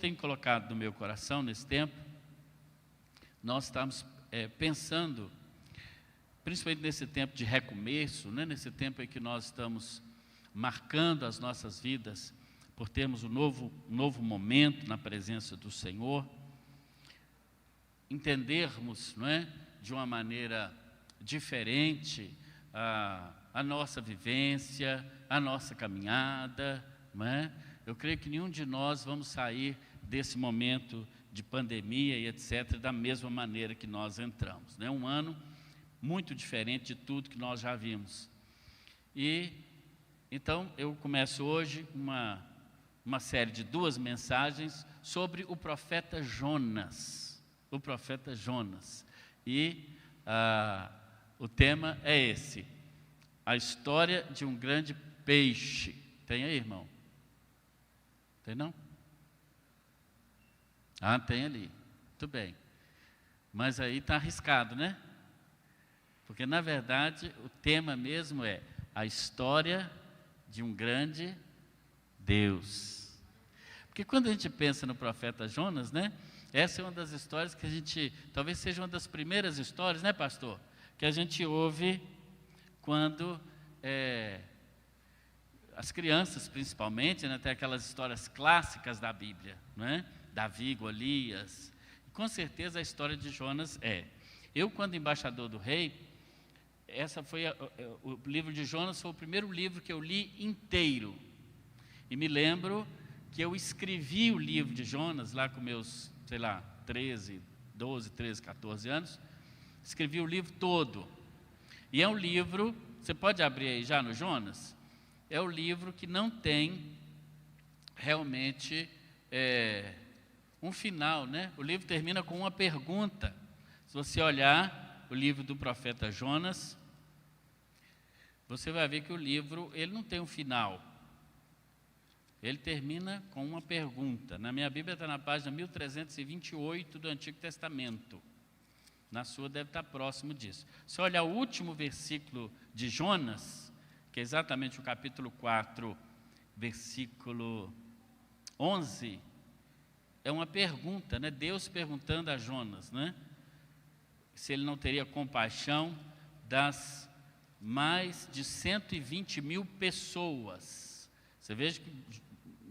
tem colocado no meu coração nesse tempo, nós estamos pensando, principalmente nesse tempo de recomeço, né, nesse tempo em que nós estamos marcando as nossas vidas por termos um novo momento na presença do Senhor, entendermos, não é, de uma maneira diferente a nossa vivência, a nossa caminhada, não é? Eu creio que nenhum de nós vamos sair desse momento de pandemia e etc. da mesma maneira que nós entramos, né? Um ano muito diferente de tudo que nós já vimos. E então eu começo hoje uma série de 2 mensagens sobre o profeta Jonas. O profeta Jonas. E o tema é esse: a história de um grande peixe. Tem aí, irmão? Tem não? Ah, tem ali. Muito bem. Mas aí está arriscado, né? Porque, na verdade, o tema mesmo é a história de um grande Deus. Porque quando a gente pensa no profeta Jonas, né? Essa é uma das histórias que a gente, talvez seja uma das primeiras histórias, né, pastor? Que a gente ouve quando as crianças, principalmente, né, tem aquelas histórias clássicas da Bíblia, né? Davi, Golias. Com certeza a história de Jonas é. Eu, quando embaixador do rei, o livro de Jonas foi o primeiro livro que eu li inteiro. E me lembro que eu escrevi o livro de Jonas lá com meus, 12, 13, 14 anos. Escrevi o livro todo. E é um livro, você pode abrir aí já no Jonas? É o livro que não tem realmente um final, né? O livro termina com uma pergunta. Se você olhar o livro do profeta Jonas, você vai ver que o livro, ele não tem um final. Ele termina com uma pergunta. Na minha Bíblia está na página 1328 do Antigo Testamento. Na sua deve estar próximo disso. Se olhar o último versículo de Jonas, que é exatamente o capítulo 4, versículo 11, é uma pergunta, né? Deus perguntando a Jonas, né? Se ele não teria compaixão das mais de 120 mil pessoas. Você veja que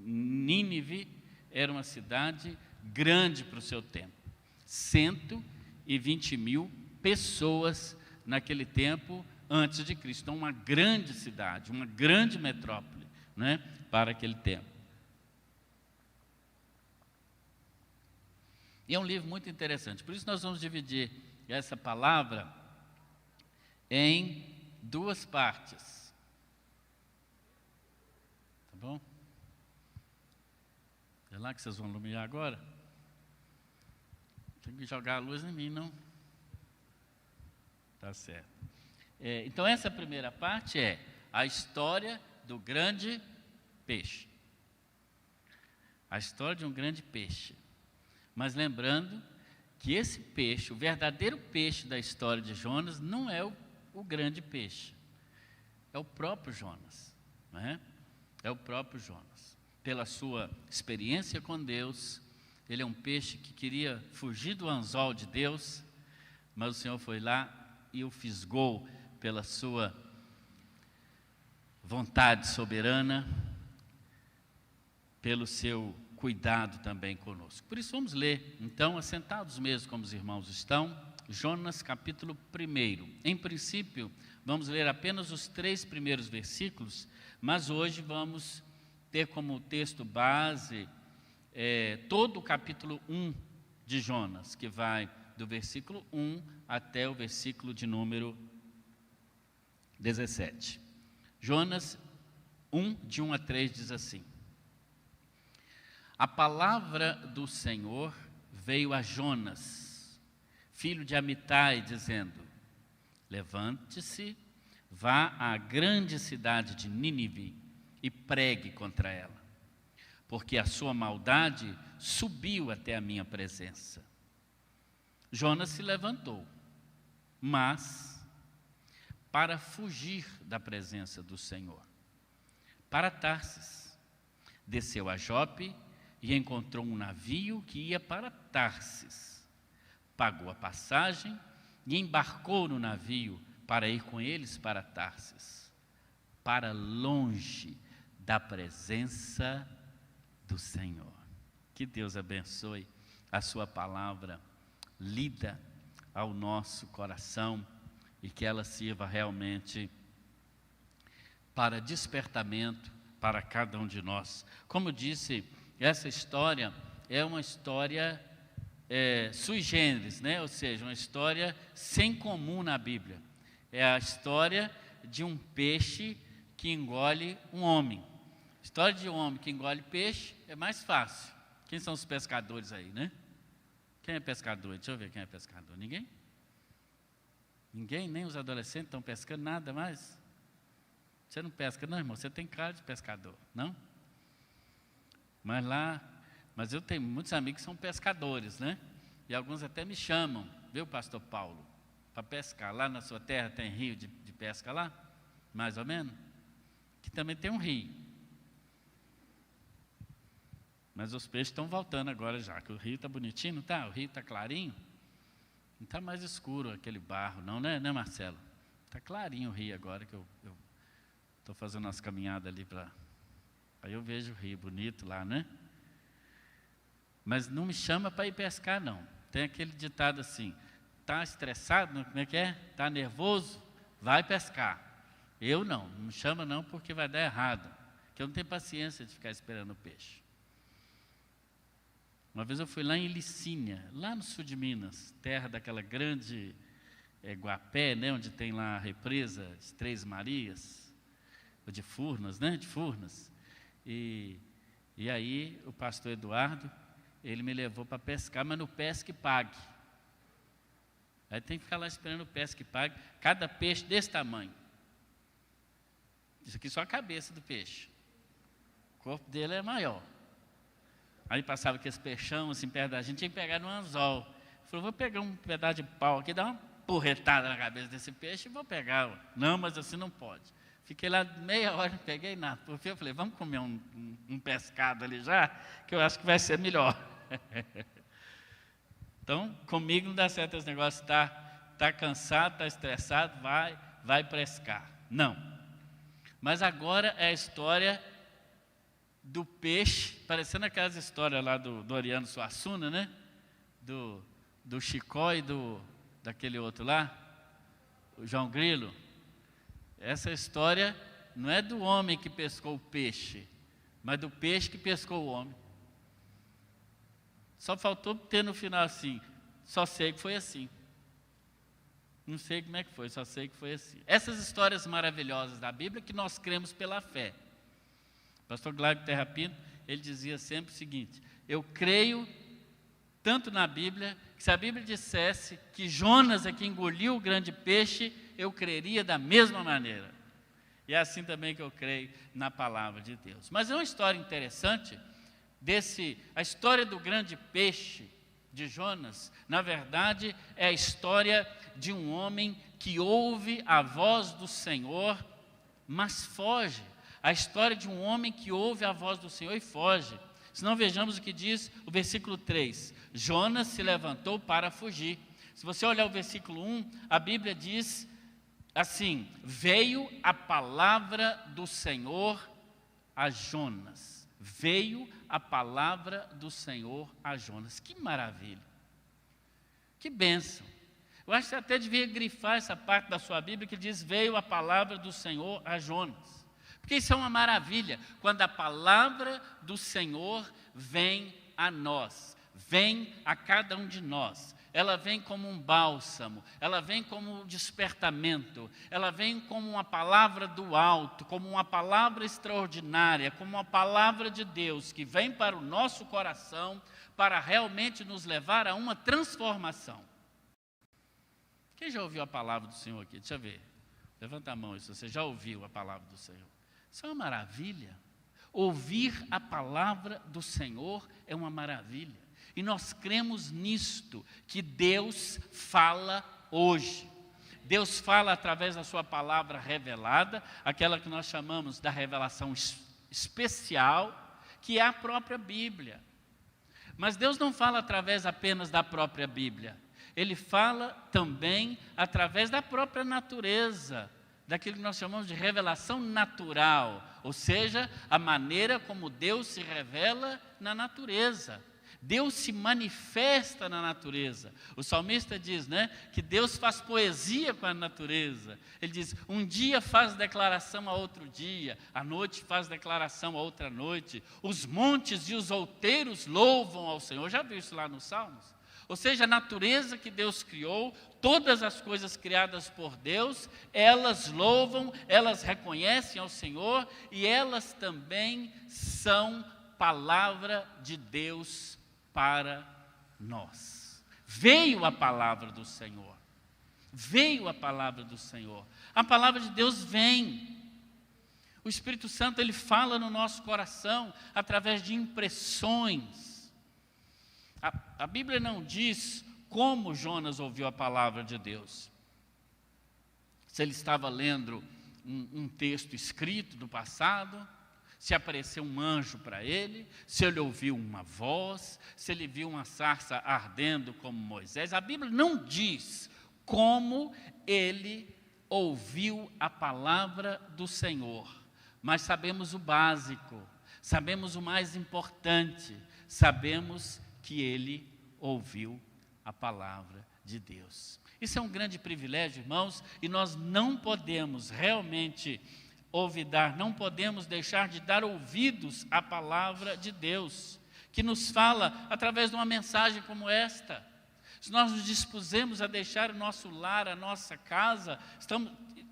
Nínive era uma cidade grande para o seu tempo. 120 mil pessoas naquele tempo antes de Cristo. Então, uma grande cidade, uma grande metrópole, né, para aquele tempo. E é um livro muito interessante. Por isso nós vamos dividir essa palavra em 2 partes. Tá bom? É lá que vocês vão iluminar agora? Tem que jogar a luz em mim, não? Tá certo. Então essa primeira parte é a história do grande peixe. A história de um grande peixe. Mas lembrando que esse peixe, o verdadeiro peixe da história de Jonas, não é o grande peixe. É o próprio Jonas, não é? É o próprio Jonas. Pela sua experiência com Deus, ele é um peixe que queria fugir do anzol de Deus, mas o Senhor foi lá e o fisgou pela sua vontade soberana, pelo seu cuidado também conosco. Por isso vamos ler, então, assentados mesmo como os irmãos estão, Jonas capítulo 1. Em princípio, vamos ler apenas os 3 primeiros versículos, mas hoje vamos ter como texto base todo o capítulo 1 de Jonas, que vai do versículo 1 até o versículo de número 17. Jonas 1, de 1 a 3 diz assim: a palavra do Senhor veio a Jonas, filho de Amitai, dizendo: levante-se, vá à grande cidade de Nínive e pregue contra ela, porque a sua maldade subiu até a minha presença. Jonas se levantou, mas para fugir da presença do Senhor, para Tarsis, desceu a Jope e encontrou um navio que ia para Tarsis. Pagou a passagem e embarcou no navio para ir com eles para Tarsis, para longe da presença do Senhor. Que Deus abençoe a sua palavra lida ao nosso coração e que ela sirva realmente para despertamento para cada um de nós. Como disse, essa história é uma história sui generis, né? Ou seja, uma história sem comum na Bíblia. É a história de um peixe que engole um homem. História de um homem que engole peixe é mais fácil. Quem são os pescadores aí, né? Quem é pescador? Deixa eu ver quem é pescador. Ninguém? Ninguém? Nem os adolescentes estão pescando nada mais? Você não pesca não, irmão? Você tem cara de pescador, não? Mas eu tenho muitos amigos que são pescadores, né? E alguns até me chamam, viu, pastor Paulo, para pescar. Lá na sua terra tem rio de pesca lá? Mais ou menos? Que também tem um rio. Mas os peixes estão voltando agora já, que o rio está bonitinho, não está? O rio está clarinho. Não está mais escuro aquele barro, não, né Marcelo? Está clarinho o rio agora, que eu estou fazendo umas caminhadas ali para... Aí eu vejo o rio bonito lá, né? Mas não me chama para ir pescar, não. Tem aquele ditado assim, está estressado, como é que é? Está nervoso? Vai pescar. Eu não me chama não, porque vai dar errado. Porque eu não tenho paciência de ficar esperando o peixe. Uma vez eu fui lá em Licínia, lá no sul de Minas, terra daquela grande Guapé, né, onde tem lá a represa de Três Marias, ou de Furnas, né, de Furnas. E aí o pastor Eduardo, ele me levou para pescar, mas no pesque pague. Aí tem que ficar lá esperando o pesque pague, cada peixe desse tamanho. Isso aqui só a cabeça do peixe. O corpo dele é maior. Aí passava aqueles peixão assim perto da gente, tinha que pegar no anzol. Falou, vou pegar um pedaço de pau aqui, dar uma porretada na cabeça desse peixe e vou pegar. Não, mas assim não pode. Fiquei lá meia hora, não peguei nada. Por fim, eu falei, vamos comer um pescado ali já, que eu acho que vai ser melhor. Então, comigo não dá certo esse negócio, está cansado, está estressado, vai pescar. Não. Mas agora é a história do peixe, parecendo aquelas histórias lá do Ariano Suassuna, né? Do Chicó e daquele outro lá, o João Grilo. Essa história não é do homem que pescou o peixe, mas do peixe que pescou o homem. Só faltou ter no final assim, só sei que foi assim. Não sei como é que foi, só sei que foi assim. Essas histórias maravilhosas da Bíblia que nós cremos pela fé. O pastor Glávio Terra Pinto, ele dizia sempre o seguinte, eu creio tanto na Bíblia, que se a Bíblia dissesse que Jonas é que engoliu o grande peixe, eu creria da mesma maneira. E é assim também que eu creio na palavra de Deus. Mas é uma história interessante, a história do grande peixe de Jonas, na verdade, é a história de um homem que ouve a voz do Senhor, mas foge. A história de um homem que ouve a voz do Senhor e foge. Se não, vejamos o que diz o versículo 3. Jonas se levantou para fugir. Se você olhar o versículo 1, a Bíblia diz assim, veio a palavra do Senhor a Jonas. Veio a palavra do Senhor a Jonas. Que maravilha. Que bênção. Eu acho que você até devia grifar essa parte da sua Bíblia que diz, veio a palavra do Senhor a Jonas. Porque isso é uma maravilha, quando a palavra do Senhor vem a nós, vem a cada um de nós. Ela vem como um bálsamo, ela vem como um despertamento, ela vem como uma palavra do alto, como uma palavra extraordinária, como uma palavra de Deus que vem para o nosso coração para realmente nos levar a uma transformação. Quem já ouviu a palavra do Senhor aqui? Deixa eu ver. Levanta a mão se você já ouviu a palavra do Senhor. Isso é uma maravilha. Ouvir a palavra do Senhor é uma maravilha. E nós cremos nisto, que Deus fala hoje. Deus fala através da sua palavra revelada, aquela que nós chamamos da revelação especial, que é a própria Bíblia. Mas Deus não fala através apenas da própria Bíblia. Ele fala também através da própria natureza, daquilo que nós chamamos de revelação natural, ou seja, a maneira como Deus se revela na natureza. Deus se manifesta na natureza. O salmista diz, que Deus faz poesia com a natureza. Ele diz, um dia faz declaração a outro dia, a noite faz declaração a outra noite. Os montes e os outeiros louvam ao Senhor. Já viu isso lá nos Salmos? Ou seja, a natureza que Deus criou, todas as coisas criadas por Deus, elas louvam, elas reconhecem ao Senhor e elas também são palavra de Deus para nós. Veio a palavra do Senhor. Veio a palavra do Senhor. A palavra de Deus vem. O Espírito Santo, ele fala no nosso coração através de impressões. A Bíblia não diz como Jonas ouviu a palavra de Deus. Se ele estava lendo um texto escrito do passado, se apareceu um anjo para ele, se ele ouviu uma voz, se ele viu uma sarça ardendo como Moisés. A Bíblia não diz como ele ouviu a palavra do Senhor, mas sabemos o básico, sabemos o mais importante, sabemos que ele ouviu a palavra de Deus. Isso é um grande privilégio, irmãos, e nós não podemos realmente olvidar, não podemos deixar de dar ouvidos à palavra de Deus, que nos fala através de uma mensagem como esta. Se nós nos dispusemos a deixar o nosso lar, a nossa casa,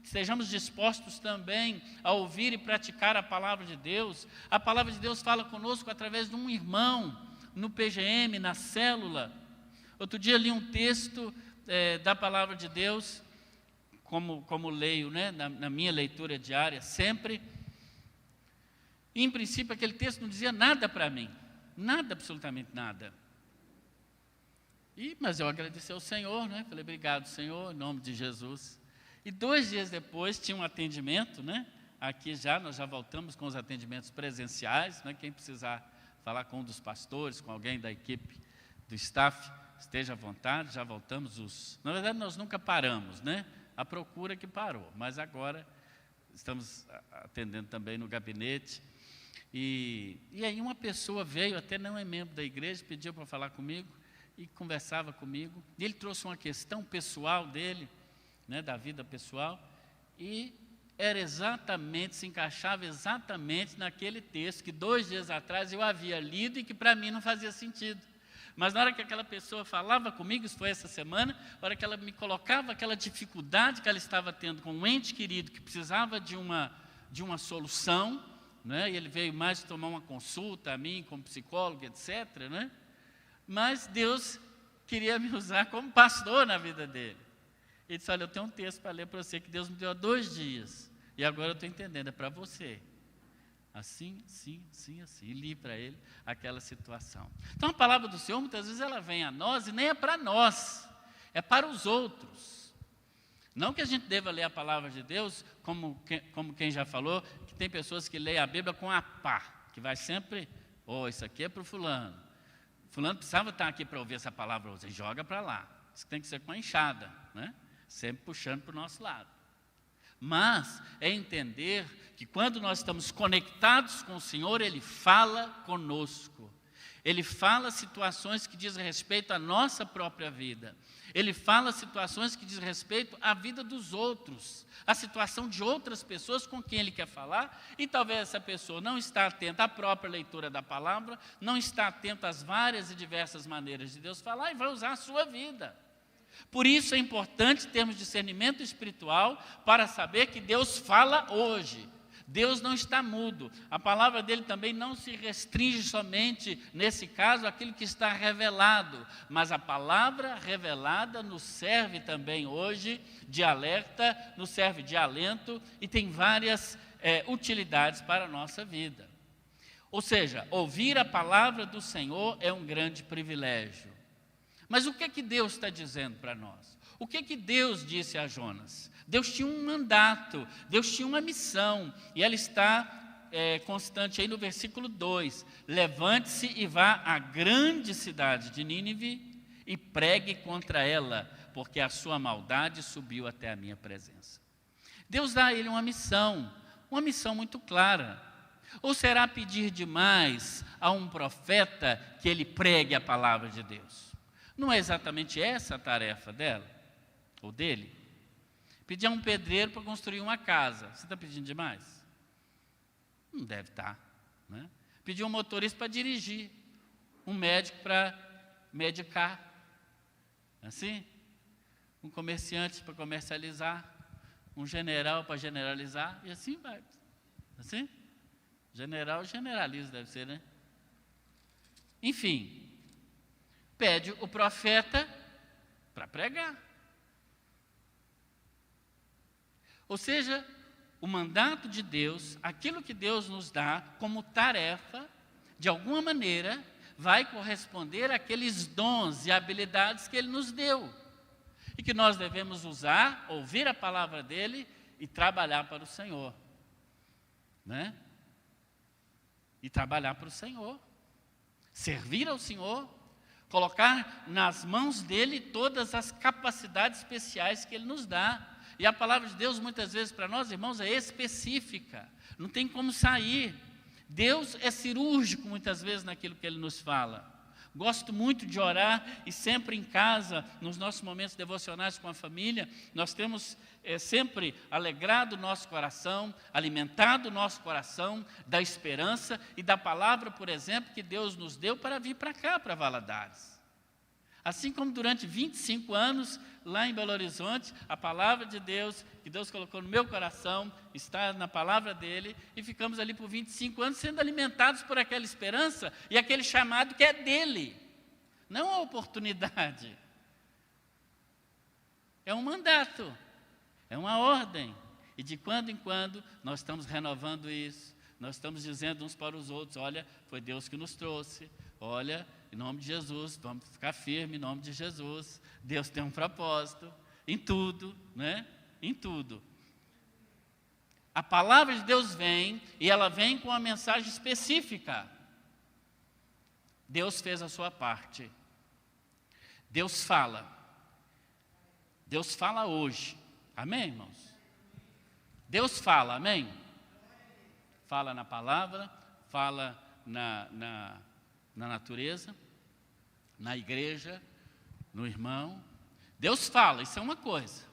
estejamos dispostos também a ouvir e praticar a palavra de Deus. A palavra de Deus fala conosco através de um irmão, no PGM, na célula. Outro dia li um texto da palavra de Deus, como leio, na minha leitura diária, sempre. E, em princípio, aquele texto não dizia nada para mim, nada, absolutamente nada. Mas eu agradeci ao Senhor, falei, obrigado, Senhor, em nome de Jesus. E 2 dias depois tinha um atendimento, aqui nós já voltamos com os atendimentos presenciais, quem precisar falar com um dos pastores, com alguém da equipe, do staff, esteja à vontade, já voltamos Na verdade, nós nunca paramos, A procura que parou, mas agora estamos atendendo também no gabinete. E aí uma pessoa veio, até não é membro da igreja, pediu para falar comigo e conversava comigo. E ele trouxe uma questão pessoal dele, da vida pessoal, e se encaixava exatamente naquele texto que 2 dias atrás eu havia lido e que para mim não fazia sentido. Mas na hora que aquela pessoa falava comigo, isso foi essa semana, na hora que ela me colocava aquela dificuldade que ela estava tendo com um ente querido que precisava de uma solução, e ele veio mais tomar uma consulta a mim como psicólogo, etc. Mas Deus queria me usar como pastor na vida dele. Ele disse, olha, eu tenho um texto para ler para você que Deus me deu há 2 dias. E agora eu estou entendendo, é para você. Assim, assim, assim, assim. E li para ele aquela situação. Então a palavra do Senhor, muitas vezes ela vem a nós e nem é para nós, é para os outros. Não que a gente deva ler a palavra de Deus, como quem já falou, que tem pessoas que leem a Bíblia com a pá, que vai sempre, isso aqui é para o fulano. Fulano precisava estar aqui para ouvir essa palavra, você joga para lá. Isso tem que ser com a enxada, sempre puxando para o nosso lado. Mas é entender que quando nós estamos conectados com o Senhor, Ele fala conosco. Ele fala situações que dizem respeito à nossa própria vida. Ele fala situações que dizem respeito à vida dos outros, à situação de outras pessoas com quem Ele quer falar, e talvez essa pessoa não está atenta à própria leitura da palavra, não está atenta às várias e diversas maneiras de Deus falar, e vai usar a sua vida. Por isso é importante termos discernimento espiritual para saber que Deus fala hoje. Deus não está mudo. A palavra dele também não se restringe somente, nesse caso, àquilo que está revelado. Mas a palavra revelada nos serve também hoje de alerta, nos serve de alento e tem várias utilidades para a nossa vida. Ou seja, ouvir a palavra do Senhor é um grande privilégio. Mas o que é que Deus está dizendo para nós? O que é que Deus disse a Jonas? Deus tinha um mandato, Deus tinha uma missão, e ela está constante aí no versículo 2. Levante-se e vá à grande cidade de Nínive e pregue contra ela, porque a sua maldade subiu até a minha presença. Deus dá a ele uma missão muito clara. Ou será pedir demais a um profeta que ele pregue a palavra de Deus? Não é exatamente essa a tarefa dela, ou dele? Pedir a um pedreiro para construir uma casa, você está pedindo demais? Não deve estar, né? Pedir um motorista para dirigir, um médico para medicar, assim? Um comerciante para comercializar, um general para generalizar, e assim vai. Assim? General generaliza, deve ser, né? Enfim, pede o profeta para pregar. Ou seja, o mandato de Deus, aquilo que Deus nos dá como tarefa, de alguma maneira, vai corresponder àqueles dons e habilidades que Ele nos deu. E que nós devemos usar, ouvir a palavra dEle e trabalhar para o Senhor. Né? E trabalhar para o Senhor. Servir ao Senhor. Colocar nas mãos dEle todas as capacidades especiais que Ele nos dá. E a palavra de Deus, muitas vezes, para nós, irmãos, é específica. Não tem como sair. Deus é cirúrgico, muitas vezes, naquilo que Ele nos fala. Gosto muito de orar e sempre em casa, nos nossos momentos devocionais com a família, nós temos sempre alegrado o nosso coração, alimentado o nosso coração da esperança e da palavra, por exemplo, que Deus nos deu para vir para cá, para Valadares. Assim como durante 25 anos, lá em Belo Horizonte, a palavra de Deus, que Deus colocou no meu coração, está na palavra dEle, e ficamos ali por 25 anos sendo alimentados por aquela esperança e aquele chamado que é dEle, não a oportunidade. É um mandato, é uma ordem, e de quando em quando nós estamos renovando isso, nós estamos dizendo uns para os outros, olha, foi Deus que nos trouxe, olha, em nome de Jesus, vamos ficar firmes em nome de Jesus. Deus tem um propósito em tudo, né? Em tudo. A palavra de Deus vem e ela vem com uma mensagem específica. Deus fez a sua parte. Deus fala. Deus fala hoje. Amém, irmãos? Deus fala, amém? Fala na palavra, fala na natureza, na igreja, no irmão. Deus fala, isso é uma coisa.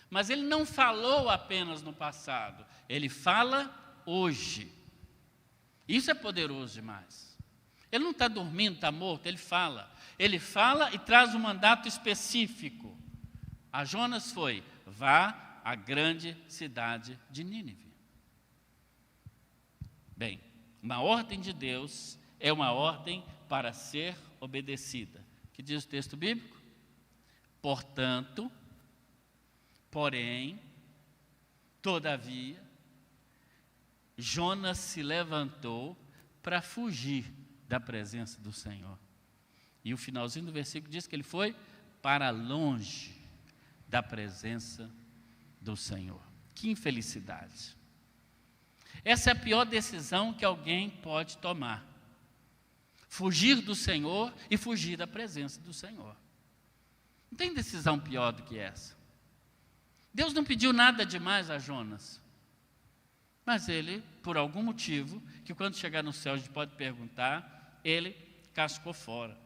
Mas Ele não falou apenas no passado. Ele fala hoje. Isso é poderoso demais. Ele não está dormindo, está morto, Ele fala. Ele fala e traz um mandato específico. A Jonas foi, vá à grande cidade de Nínive. Bem, uma ordem de Deus é uma ordem para ser obedecida. O que diz o texto bíblico? Portanto, porém, todavia, Jonas se levantou para fugir da presença do Senhor. E o finalzinho do versículo diz que ele foi para longe da presença do Senhor. Que infelicidade. Essa é a pior decisão que alguém pode tomar. Fugir do Senhor e fugir da presença do Senhor. Não tem decisão pior do que essa. Deus não pediu nada demais a Jonas. Mas ele, por algum motivo, que quando chegar no céu a gente pode perguntar, ele cascou fora.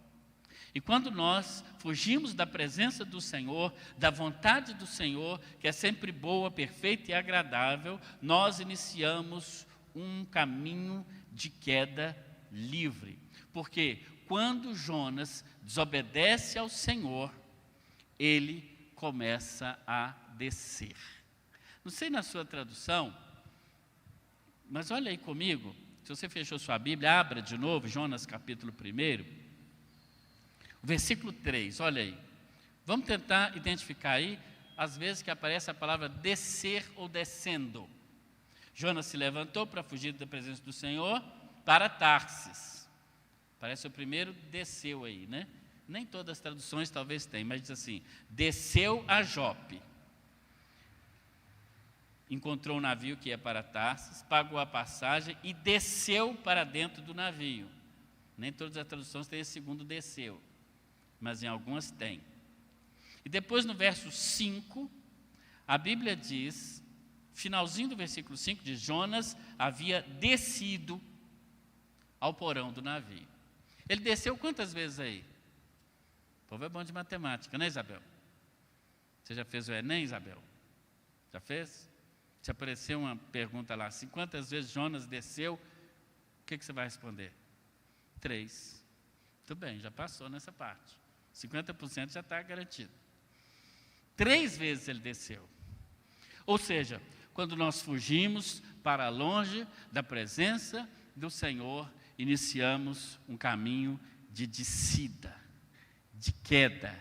E quando nós fugimos da presença do Senhor, da vontade do Senhor, que é sempre boa, perfeita e agradável, nós iniciamos um caminho de queda livre. Porque quando Jonas desobedece ao Senhor, ele começa a descer. Não sei na sua tradução, mas olha aí comigo, se você fechou sua Bíblia, abra de novo, Jonas capítulo 1, versículo 3, olha aí. Vamos tentar identificar aí, às vezes que aparece a palavra descer ou descendo. Jonas se levantou para fugir da presença do Senhor para Tarsis. Parece o primeiro desceu aí, né? Nem todas as traduções talvez tenham, mas diz assim, desceu a Jope. encontrou um navio que ia para Tarsis, pagou a passagem e desceu para dentro do navio. Nem todas as traduções têm esse segundo desceu, mas em algumas tem. E depois no verso 5, a Bíblia diz, finalzinho do versículo 5, diz: Jonas havia descido ao porão do navio. Ele desceu quantas vezes aí? O povo é bom de matemática, né, Isabel? Você já fez o Enem, Isabel? Já fez? Se aparecer uma pergunta lá, assim, quantas vezes Jonas desceu, o que você vai responder? 3. Muito bem, já passou nessa parte. 50% já está garantido. 3 vezes ele desceu. Ou seja, quando nós fugimos para longe da presença do Senhor, iniciamos um caminho de descida, de queda.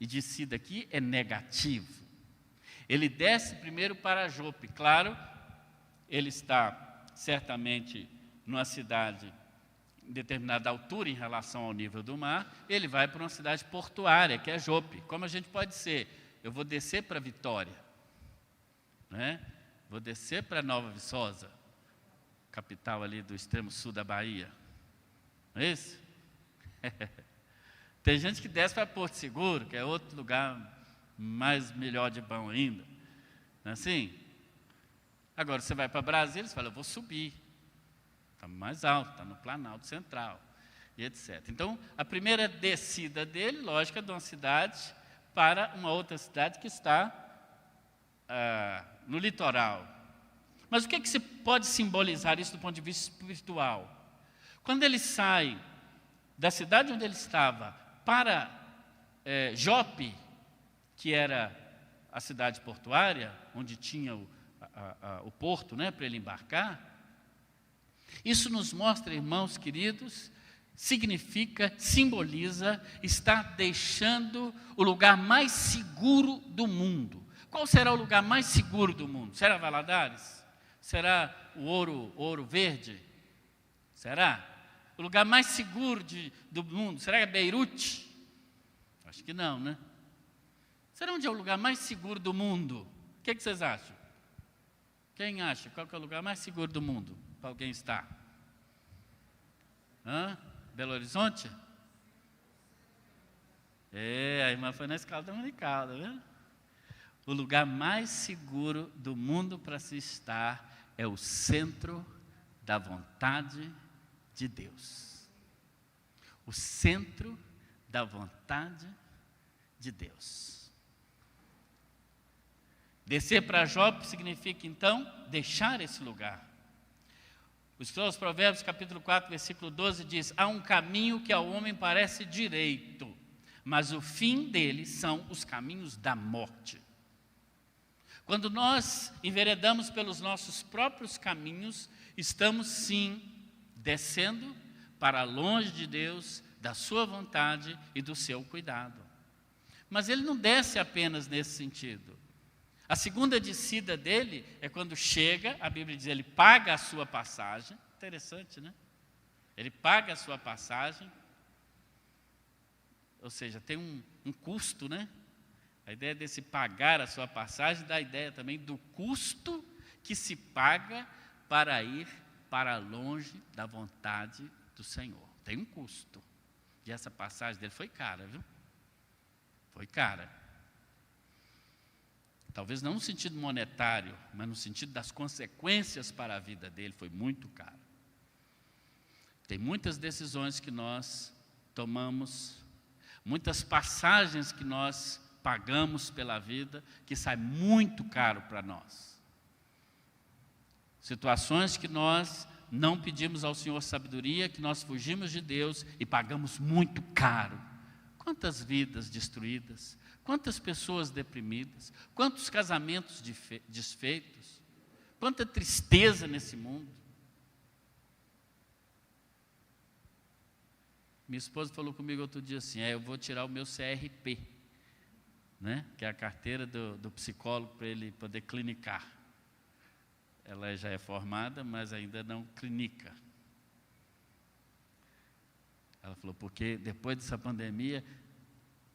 E descida aqui é negativo. Ele desce primeiro para Jope. Claro, ele está certamente numa cidade em determinada altura em relação ao nível do mar. Ele vai para uma cidade portuária, que é Jope. Como a gente pode ser? Eu vou descer para Vitória, né? Vou descer para Nova Viçosa, capital ali do extremo sul da Bahia. Não é isso? Tem gente que desce para Porto Seguro, que é outro lugar melhor de bom ainda. Não é assim? Agora você vai para Brasília, você fala, eu vou subir. Está mais alto, está no Planalto Central, e etc. Então, a primeira descida dele, lógico, é de uma cidade para uma outra cidade que está no litoral. Mas o que se pode simbolizar isso do ponto de vista espiritual? Quando ele sai da cidade onde ele estava para Jope, que era a cidade portuária, onde tinha o porto, né, para ele embarcar, isso nos mostra, irmãos queridos, simboliza estar deixando o lugar mais seguro do mundo. Qual será o lugar mais seguro do mundo? Será Valadares? Será o Ouro Verde? Será? O lugar mais seguro do mundo? Será que é Beirute? Acho que não, né? Será onde é o lugar mais seguro do mundo? O que vocês acham? Quem acha? Qual que é o lugar mais seguro do mundo para alguém estar? Belo Horizonte? A irmã foi na escola dominical, tá vendo? O lugar mais seguro do mundo para se estar é o centro da vontade de Deus. O centro da vontade de Deus. Descer para Jope significa, então, deixar esse lugar. Os Provérbios, capítulo 4, versículo 12, diz: há um caminho que ao homem parece direito, mas o fim dele são os caminhos da morte. Quando nós enveredamos pelos nossos próprios caminhos, estamos sim descendo para longe de Deus, da sua vontade e do seu cuidado. Mas ele não desce apenas nesse sentido. A segunda descida dele é quando chega, a Bíblia diz, ele paga a sua passagem. Interessante, né? Ele paga a sua passagem, ou seja, tem um custo, né? A ideia desse pagar a sua passagem dá a ideia também do custo que se paga para ir para longe da vontade do Senhor. Tem um custo. E essa passagem dele foi cara, viu? Foi cara. Talvez não no sentido monetário, mas no sentido das consequências para a vida dele, foi muito caro. Tem muitas decisões que nós tomamos, muitas passagens que nós pagamos pela vida, que sai muito caro para nós. Situações que nós não pedimos ao Senhor sabedoria, que nós fugimos de Deus e pagamos muito caro. Quantas vidas destruídas, quantas pessoas deprimidas, quantos casamentos desfeitos, quanta tristeza nesse mundo. Minha esposa falou comigo outro dia assim, eu vou tirar o meu CRP, né? Que é a carteira do psicólogo para ele poder clinicar. Ela já é formada, mas ainda não clinica. Ela falou, porque depois dessa pandemia,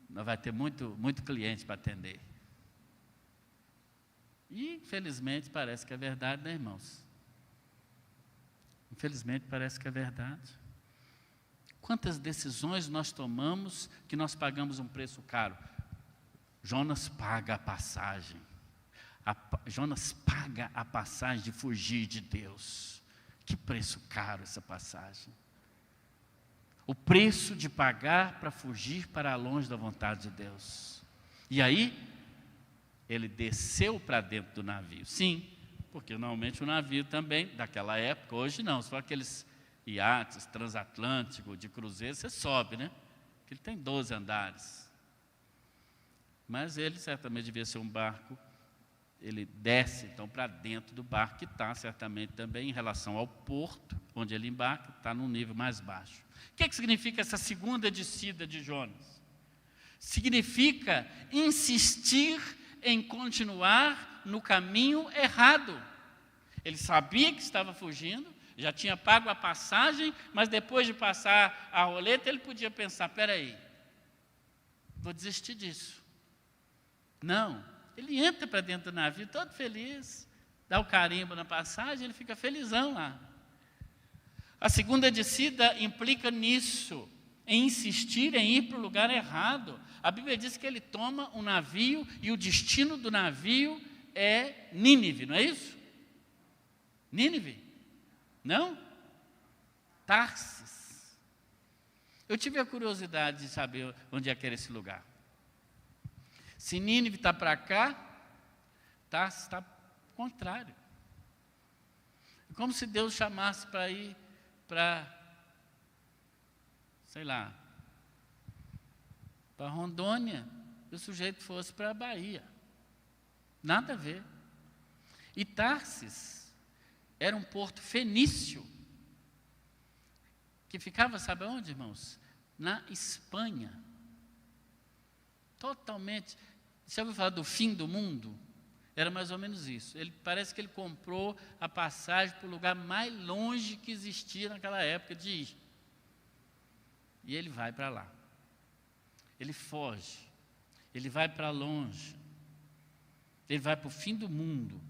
nós vai ter muito cliente para atender. E, infelizmente, parece que é verdade, né, irmãos? Infelizmente, parece que é verdade. Quantas decisões nós tomamos que nós pagamos um preço caro? Jonas paga a passagem. Jonas paga a passagem de fugir de Deus. Que preço caro essa passagem. O preço de pagar para fugir para longe da vontade de Deus. E aí, ele desceu para dentro do navio. Sim, porque normalmente o navio também, daquela época, hoje não, só aqueles iates transatlânticos de cruzeiro, você sobe, né? Porque ele tem 12 andares. Mas ele certamente devia ser um barco, ele desce então para dentro do barco, que está certamente também em relação ao porto, onde ele embarca, está num nível mais baixo. O que significa essa segunda descida de Jonas? Significa insistir em continuar no caminho errado. Ele sabia que estava fugindo, já tinha pago a passagem, mas depois de passar a roleta, ele podia pensar, espera aí, vou desistir disso. Não, ele entra para dentro do navio todo feliz, dá o carimbo na passagem, ele fica felizão lá. A segunda descida implica nisso, em insistir em ir para o lugar errado. A Bíblia diz que ele toma um navio e o destino do navio é Nínive, não é isso? Nínive? Não? Tarsis. Eu tive a curiosidade de saber onde é que era esse lugar. Se Nínive está para cá, Tarsis está ao contrário. É como se Deus chamasse para ir para, sei lá, para Rondônia, e o sujeito fosse para a Bahia. Nada a ver. E Tarsis era um porto fenício, que ficava, sabe onde, irmãos? Na Espanha. Totalmente. Você ouviu falar do fim do mundo? Era mais ou menos isso. Parece que ele comprou a passagem para o lugar mais longe que existia naquela época de ir. E ele vai para lá. Ele foge. Ele vai para longe. Ele vai para o fim do mundo,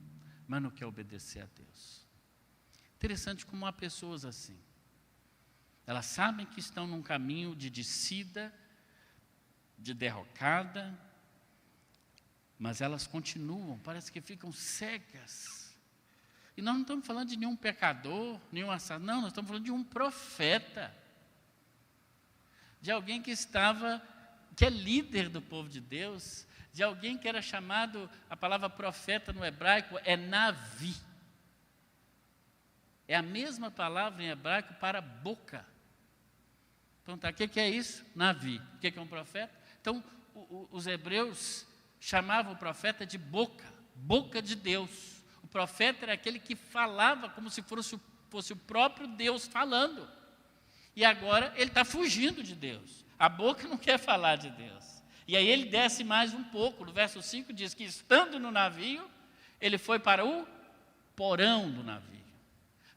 mas não quer obedecer a Deus. Interessante como há pessoas assim. Elas sabem que estão num caminho de descida, de derrocada, mas elas continuam, parece que ficam cegas. E nós não estamos falando de nenhum pecador, nenhum assassino, não, nós estamos falando de um profeta. De alguém que é líder do povo de Deus, de alguém que era chamado, a palavra profeta no hebraico é Navi. É a mesma palavra em hebraico para boca. Perguntar, o que é isso? Navi. O que é um profeta? Então, os hebreus chamavam o profeta de boca, boca de Deus. O profeta era aquele que falava como se fosse o próprio Deus falando. E agora ele está fugindo de Deus. A boca não quer falar de Deus. E aí ele desce mais um pouco. No verso 5 diz que estando no navio, ele foi para o porão do navio,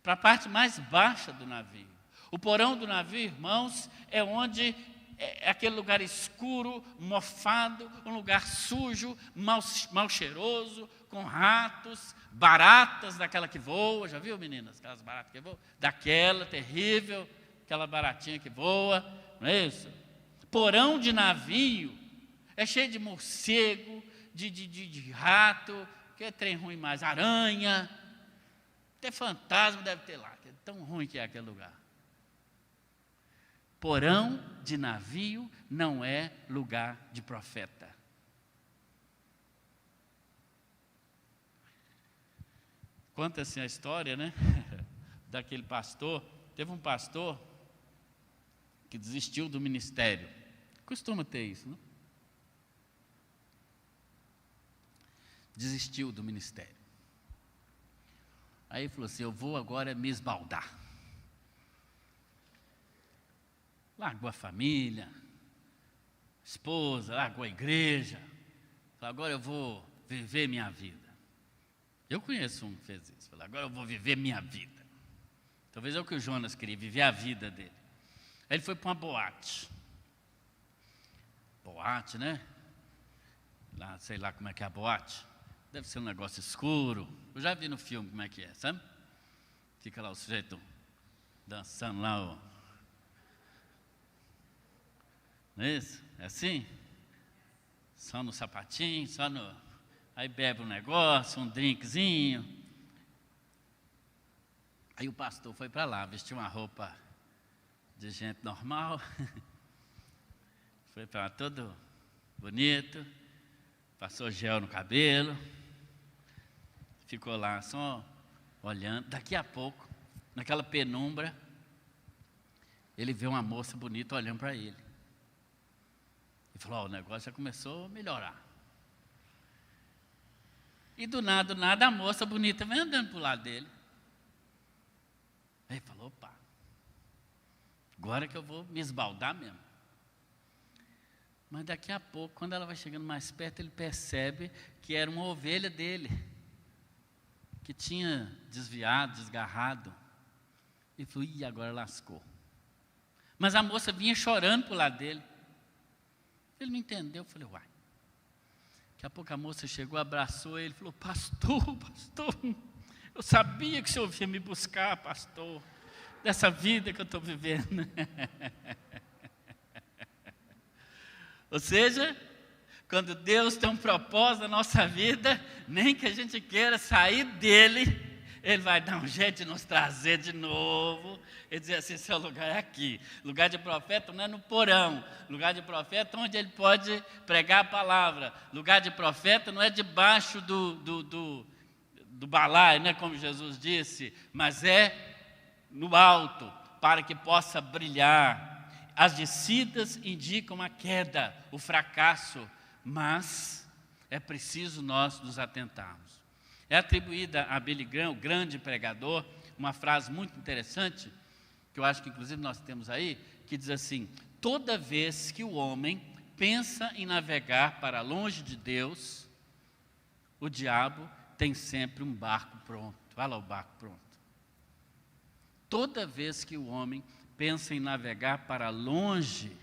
para a parte mais baixa do navio. O porão do navio, irmãos, é onde é aquele lugar escuro, mofado, um lugar sujo, mal cheiroso, com ratos, baratas daquela que voa. Já viu, meninas? Aquelas baratas que voam? Daquela terrível, aquela baratinha que voa, não é isso? Porão de navio é cheio de morcego, de rato, que é trem ruim mais, aranha, até fantasma deve ter lá, que é tão ruim que é aquele lugar. Porão de navio não é lugar de profeta. Conta-se a história, né? Daquele pastor. Teve um pastor que desistiu do ministério. Costuma ter isso, não? Desistiu do ministério. Aí ele falou assim, eu vou agora me esbaldar. Largou a família, esposa, largou a igreja. Falou, agora eu vou viver minha vida. Eu conheço um que fez isso. Falou, agora eu vou viver minha vida. Talvez é o que o Jonas queria, viver a vida dele. Aí ele foi para uma boate. Boate, né? Lá, sei lá como é que é a boate. Deve ser um negócio escuro. Eu já vi no filme como é que é, sabe? Fica lá o sujeito dançando lá, ó. Não é isso? É assim? Só no sapatinho, só no... Aí bebe um negócio, um drinkzinho. Aí o pastor foi para lá, vestiu uma roupa de gente normal. Foi para lá todo bonito. Passou gel no cabelo. Ficou lá só olhando. Daqui a pouco, naquela penumbra, ele vê uma moça bonita olhando para ele. E falou, o negócio já começou a melhorar. E do nada, a moça bonita vem andando para o lado dele. Aí ele falou, opa, agora que eu vou me esbaldar mesmo. Mas daqui a pouco, quando ela vai chegando mais perto, ele percebe que era uma ovelha dele, que tinha desviado, desgarrado. E falou, ih, agora lascou. Mas a moça vinha chorando para o lado dele. Ele não entendeu, eu falei, uai. Daqui a pouco a moça chegou, abraçou ele, falou, pastor, eu sabia que o senhor vinha me buscar, pastor, dessa vida que eu estou vivendo. Ou seja, quando Deus tem um propósito na nossa vida, nem que a gente queira sair dele, Ele vai dar um jeito de nos trazer de novo. Ele diz assim, seu lugar é aqui. Lugar de profeta não é no porão. Lugar de profeta é onde ele pode pregar a palavra. Lugar de profeta não é debaixo do balaio, né, como Jesus disse, mas é no alto, para que possa brilhar. As descidas indicam a queda, o fracasso, mas é preciso nós nos atentarmos. É atribuída a Billy Graham, o grande pregador, uma frase muito interessante, que eu acho que inclusive nós temos aí, que diz assim, toda vez que o homem pensa em navegar para longe de Deus, o diabo tem sempre um barco pronto. Olha lá o barco pronto. Toda vez que o homem pensa em navegar para longe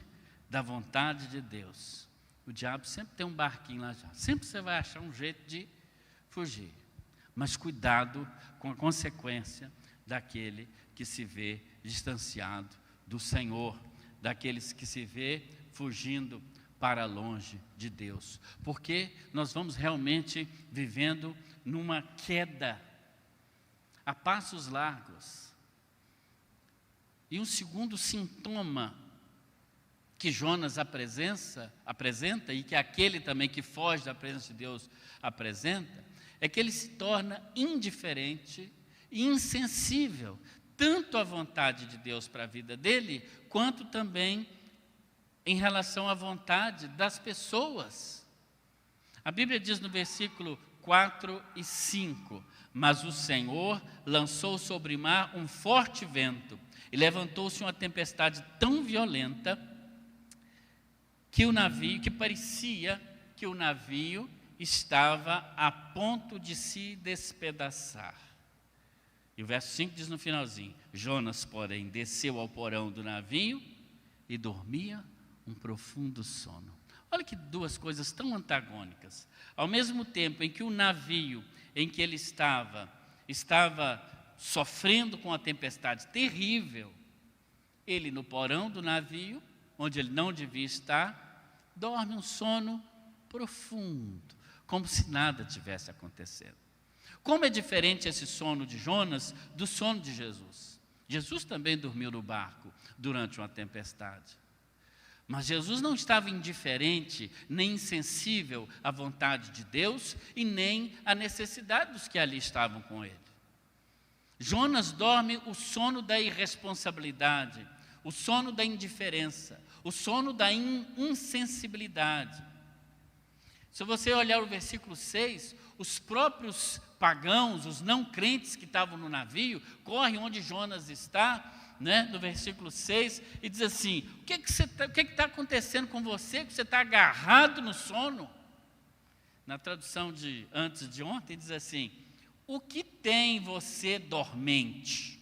da vontade de Deus, o diabo sempre tem um barquinho lá já. Sempre você vai achar um jeito de fugir. Mas cuidado com a consequência daquele que se vê distanciado do Senhor, daqueles que se vê fugindo para longe de Deus. Porque nós vamos realmente vivendo numa queda a passos largos. E um segundo sintoma que Jonas apresenta, e que aquele também que foge da presença de Deus apresenta, é que ele se torna indiferente e insensível, tanto à vontade de Deus para a vida dele, quanto também em relação à vontade das pessoas. A Bíblia diz no versículo 4 e 5, mas o Senhor lançou sobre o mar um forte vento, e levantou-se uma tempestade tão violenta, que parecia que o navio estava a ponto de se despedaçar. E o verso 5 diz no finalzinho, Jonas, porém, desceu ao porão do navio e dormia um profundo sono. Olha que duas coisas tão antagônicas. Ao mesmo tempo em que o navio em que ele estava sofrendo com a tempestade terrível, ele no porão do navio, onde ele não devia estar, dorme um sono profundo, como se nada tivesse acontecendo. Como é diferente esse sono de Jonas do sono de Jesus. Jesus também dormiu no barco durante uma tempestade. Mas Jesus não estava indiferente, nem insensível à vontade de Deus e nem à necessidade dos que ali estavam com ele. Jonas dorme o sono da irresponsabilidade, o sono da indiferença, o sono da insensibilidade. Se você olhar o versículo 6, os próprios pagãos, os não crentes que estavam no navio, correm onde Jonas está, né, no versículo 6, e diz assim, o que está acontecendo com você, que você está agarrado no sono? Na tradução de antes de ontem, diz assim, o que tem você dormente?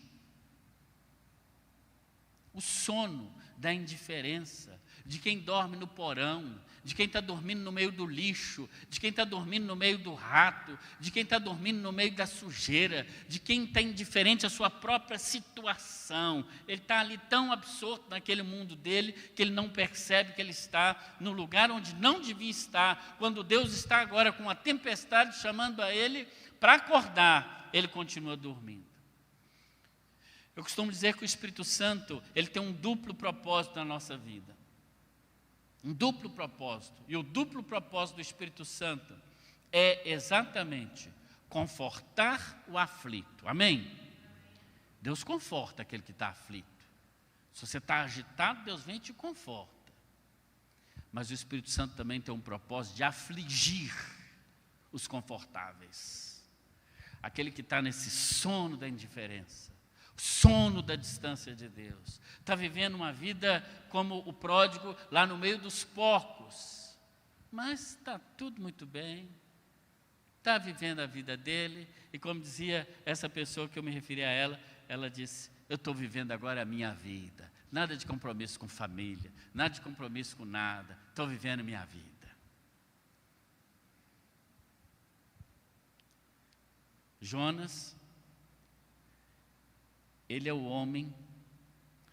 O sono da indiferença de quem dorme no porão, de quem está dormindo no meio do lixo, de quem está dormindo no meio do rato, de quem está dormindo no meio da sujeira, de quem está indiferente à sua própria situação. Ele está ali tão absorto naquele mundo dele, que ele não percebe que ele está no lugar onde não devia estar. Quando Deus está agora com uma tempestade chamando a ele para acordar, ele continua dormindo. Eu costumo dizer que o Espírito Santo, ele tem um duplo propósito na nossa vida. Um duplo propósito. E o duplo propósito do Espírito Santo é exatamente confortar o aflito. Amém? Deus conforta aquele que está aflito. Se você está agitado, Deus vem e te conforta. Mas o Espírito Santo também tem um propósito de afligir os confortáveis. Aquele que está nesse sono da indiferença, sono da distância de Deus, está vivendo uma vida como o pródigo lá no meio dos porcos, mas está tudo muito bem, está vivendo a vida dele, e como dizia essa pessoa que eu me referi a ela, ela disse: eu estou vivendo agora a minha vida, nada de compromisso com família, nada de compromisso com nada, estou vivendo a minha vida. Jonas, ele é o homem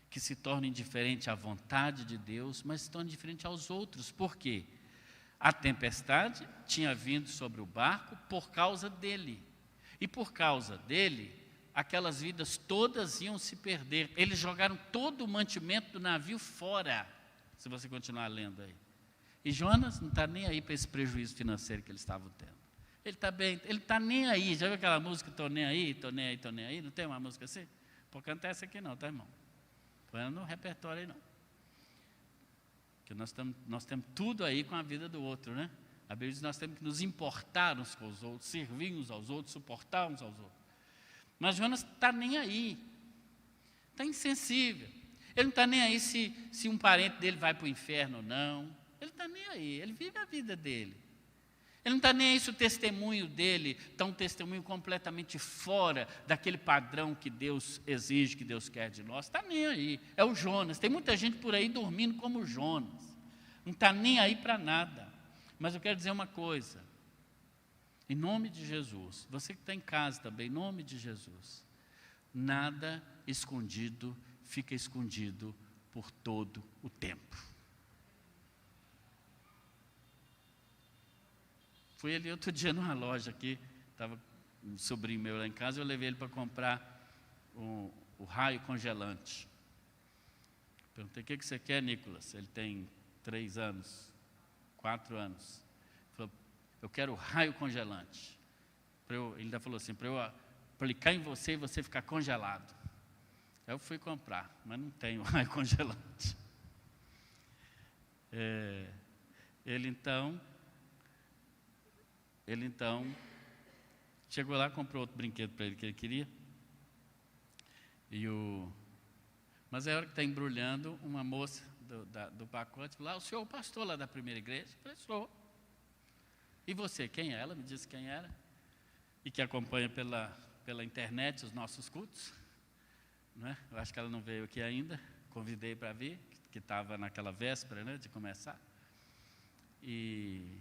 que se torna indiferente à vontade de Deus, mas se torna indiferente aos outros. Por quê? A tempestade tinha vindo sobre o barco por causa dele. E por causa dele, aquelas vidas todas iam se perder. Eles jogaram todo o mantimento do navio fora, se você continuar lendo aí. E Jonas não está nem aí para esse prejuízo financeiro que eles estavam tendo. Ele está bem, ele está nem aí. Já viu aquela música, estou nem aí, estou nem aí, estou nem aí? Não tem uma música assim? Vou cantar essa aqui não, tá, irmão? Põe no repertório aí não. Porque nós temos tudo aí com a vida do outro, né? A Bíblia diz que nós temos que nos importar uns com os outros, servir uns aos outros, suportar uns aos outros. Mas Jonas está nem aí. Está insensível. Ele não está nem aí se um parente dele vai para o inferno ou não. Ele está nem aí, ele vive a vida dele. Ele não está nem aí se o testemunho dele está um testemunho completamente fora daquele padrão que Deus exige, que Deus quer de nós. Está nem aí. É o Jonas. Tem muita gente por aí dormindo como Jonas. Não está nem aí para nada. Mas eu quero dizer uma coisa. Em nome de Jesus, você que está em casa também, em nome de Jesus, nada escondido fica escondido por todo o tempo. Fui ali outro dia numa loja aqui, estava um sobrinho meu lá em casa, eu levei ele para comprar o raio congelante. Perguntei: o que você quer, Nicolas? Ele tem 3 anos, 4 anos. Ele falou: eu quero o raio congelante. Ele ainda falou assim: para eu aplicar em você e você ficar congelado. Aí eu fui comprar, mas não tenho raio congelante. Ele então chegou lá, comprou outro brinquedo para ele que ele queria. Mas a hora que está embrulhando, uma moça do pacote falou: o senhor é o pastor lá da primeira igreja? Eu falei: sou. E você, quem é? Ela me disse quem era, e que acompanha pela internet os nossos cultos. Não é? Eu acho que ela não veio aqui ainda, convidei para vir, que estava naquela véspera, né, de começar. E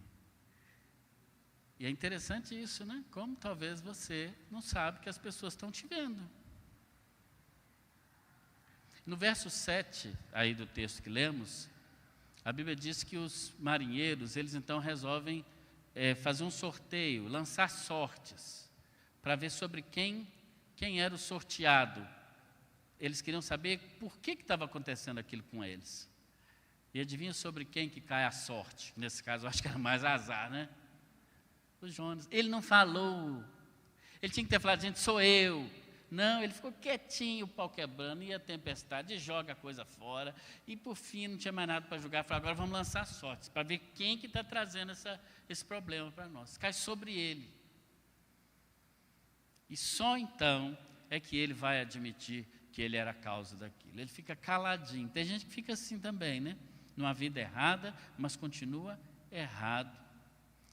é interessante isso, né? Como talvez você não sabe que as pessoas estão te vendo. No verso 7, aí do texto que lemos, a Bíblia diz que os marinheiros, eles então resolvem fazer um sorteio, lançar sortes, para ver sobre quem era o sorteado. Eles queriam saber por que estava acontecendo aquilo com eles. E adivinha sobre quem que cai a sorte? Nesse caso, eu acho que era mais azar, né? O Jonas. Ele não falou. Ele tinha que ter falado: gente, sou eu. Não, ele ficou quietinho, o pau quebrando, e a tempestade, e joga a coisa fora. E por fim, não tinha mais nada para julgar. Falou: agora vamos lançar sortes, para ver quem que está trazendo esse problema para nós. Cai sobre ele. E só então é que ele vai admitir que ele era a causa daquilo. Ele fica caladinho. Tem gente que fica assim também, né? Numa vida errada, mas continua errado.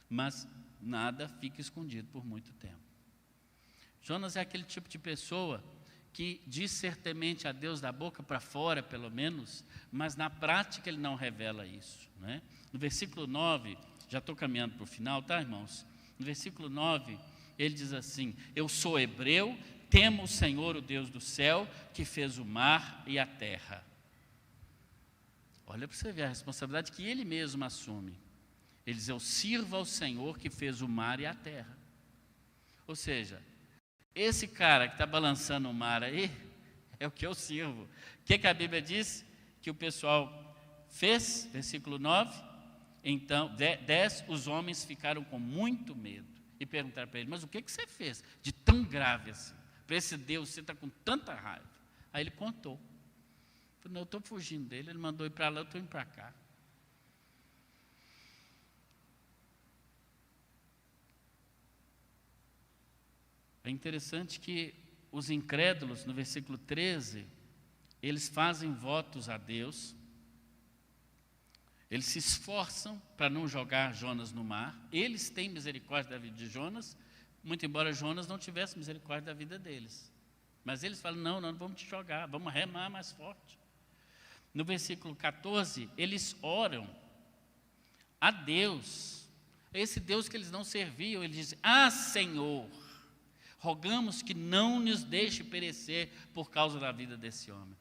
Mas nada fica escondido por muito tempo. Jonas é aquele tipo de pessoa que diz ser temente a Deus da boca para fora, pelo menos, mas na prática ele não revela isso, né? No versículo 9, já estou caminhando para o final, tá, irmãos? No versículo 9, ele diz assim: eu sou hebreu, temo o Senhor, o Deus do céu, que fez o mar e a terra. Olha para você ver a responsabilidade que ele mesmo assume. Ele diz: eu sirvo ao Senhor que fez o mar e a terra. Ou seja, esse cara que está balançando o mar aí, é o que eu sirvo. O que a Bíblia diz que o pessoal fez? Versículo 9. Então, 10, os homens ficaram com muito medo e perguntaram para ele: mas o que você fez de tão grave assim? Para esse Deus você está com tanta raiva. Aí ele contou. Eu falei: não, eu estou fugindo dele, ele mandou ir para lá, eu estou indo para cá. É interessante que os incrédulos, no versículo 13, eles fazem votos a Deus, eles se esforçam para não jogar Jonas no mar, eles têm misericórdia da vida de Jonas, muito embora Jonas não tivesse misericórdia da vida deles. Mas eles falam: não, não vamos te jogar, vamos remar mais forte. No versículo 14, eles oram a Deus, esse Deus que eles não serviam. Eles dizem: ah, Senhor, rogamos que não nos deixe perecer por causa da vida desse homem.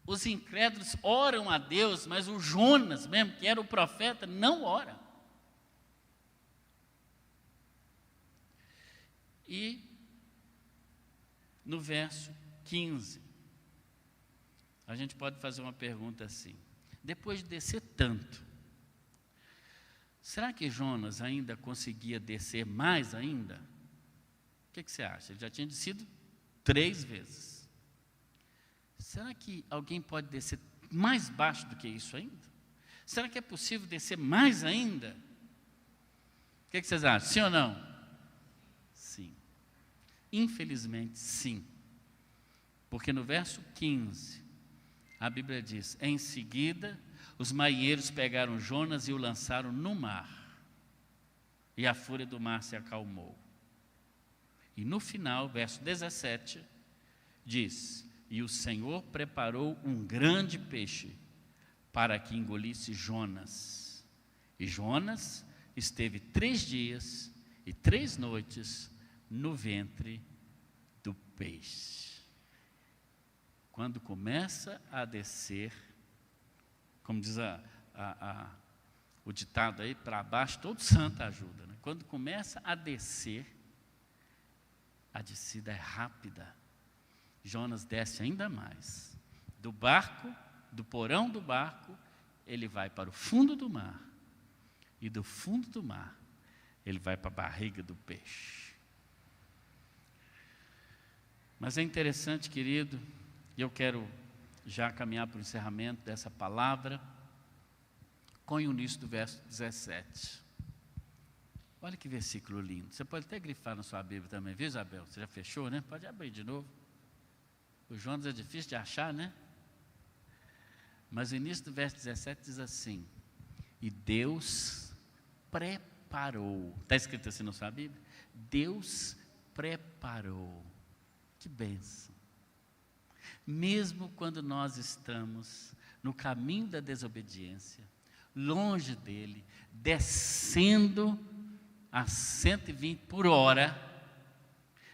Os incrédulos oram a Deus, mas o Jonas mesmo, que era o profeta, não ora. E no verso 15, a gente pode fazer uma pergunta assim: depois de descer tanto, será que Jonas ainda conseguia descer mais ainda? O que você acha? Ele já tinha descido 3 vezes. Será que alguém pode descer mais baixo do que isso ainda? Será que é possível descer mais ainda? O que vocês acham? Sim ou não? Sim. Infelizmente, sim. Porque no verso 15, a Bíblia diz: em seguida, os marinheiros pegaram Jonas e o lançaram no mar. E a fúria do mar se acalmou. E no final, verso 17, diz: e o Senhor preparou um grande peixe para que engolisse Jonas. E Jonas esteve 3 dias e 3 noites no ventre do peixe. Quando começa a descer, como diz o ditado aí, para baixo todo santo ajuda, né? Quando começa a descer, a descida é rápida. Jonas desce ainda mais. Do barco, do porão do barco, ele vai para o fundo do mar. E do fundo do mar, ele vai para a barriga do peixe. Mas é interessante, querido, e eu quero já caminhar para o encerramento dessa palavra, com o início do verso 17. Olha que versículo lindo. Você pode até grifar na sua Bíblia também, viu, Isabel? Você já fechou, né? Pode abrir de novo. O Jonas é difícil de achar, né? Mas o início do verso 17 diz assim: e Deus preparou. Está escrito assim na sua Bíblia? Deus preparou. Que bênção. Mesmo quando nós estamos no caminho da desobediência, longe dele, descendo a 120 por hora,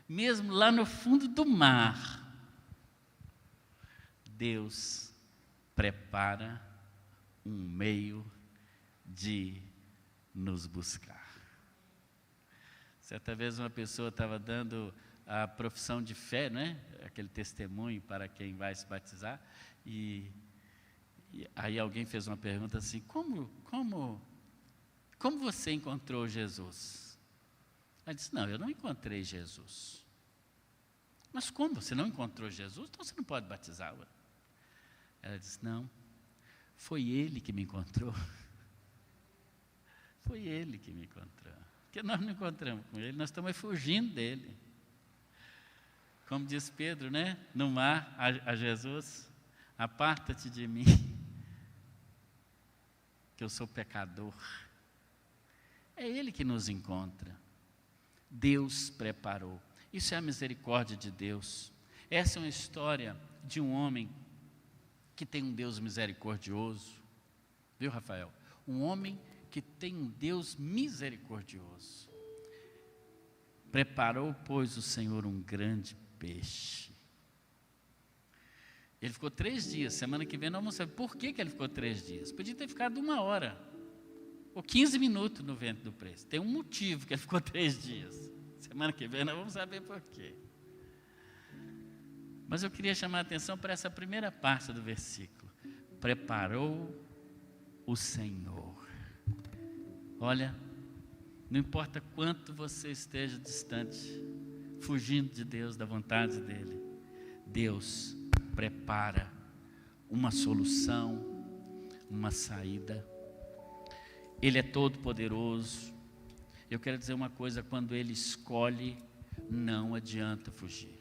mesmo lá no fundo do mar, Deus prepara um meio de nos buscar. Certa vez uma pessoa estava dando a profissão de fé, né? Aquele testemunho para quem vai se batizar, e aí alguém fez uma pergunta assim: como você encontrou Jesus? Ela disse: não, eu não encontrei Jesus. Mas como você não encontrou Jesus? Então você não pode batizar. Ela disse: não, foi Ele que me encontrou. Foi Ele que me encontrou. Porque nós não encontramos com Ele, nós estamos fugindo dEle. Como diz Pedro, né? No mar, a Jesus: aparta-te de mim, que eu sou pecador. É Ele que nos encontra. Deus preparou. Isso é a misericórdia de Deus. Essa é uma história de um homem que tem um Deus misericordioso. Viu, Rafael? Um homem que tem um Deus misericordioso. Preparou, pois, o Senhor um grande peixe. Ele ficou 3 dias. Semana que vem nós vamos saber por que ele ficou 3 dias. Podia ter ficado 1 hora. Ou 15 minutos no ventre do peixe. Tem um motivo que ele ficou 3 dias. Semana que vem nós vamos saber por quê. Mas eu queria chamar a atenção para essa primeira parte do versículo. Preparou o Senhor. Olha, não importa quanto você esteja distante, fugindo de Deus, da vontade dEle, Deus prepara uma solução, uma saída. Ele é todo poderoso. Eu quero dizer uma coisa, quando Ele escolhe, não adianta fugir.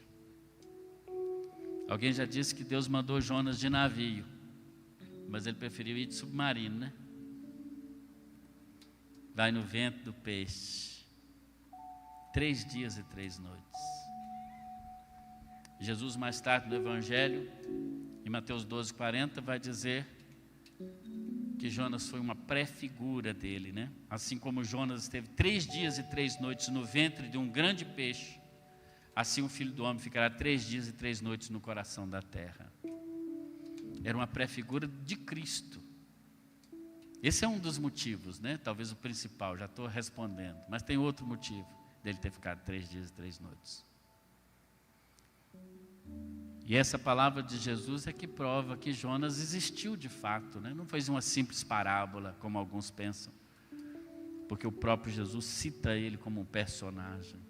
Alguém já disse que Deus mandou Jonas de navio, mas ele preferiu ir de submarino, né? Vai no ventre do peixe, 3 dias e 3 noites. Jesus mais tarde no Evangelho, em Mateus 12:40, vai dizer que Jonas foi uma pré-figura dele, né? Assim como Jonas esteve 3 dias e 3 noites no ventre de um grande peixe, assim o Filho do Homem ficará 3 dias e 3 noites no coração da terra. Era uma pré-figura de Cristo. Esse é um dos motivos, né? Talvez o principal, já estou respondendo. Mas tem outro motivo dele ter ficado 3 dias e 3 noites. E essa palavra de Jesus é que prova que Jonas existiu de fato, né? Não foi uma simples parábola, como alguns pensam. Porque o próprio Jesus cita ele como um personagem.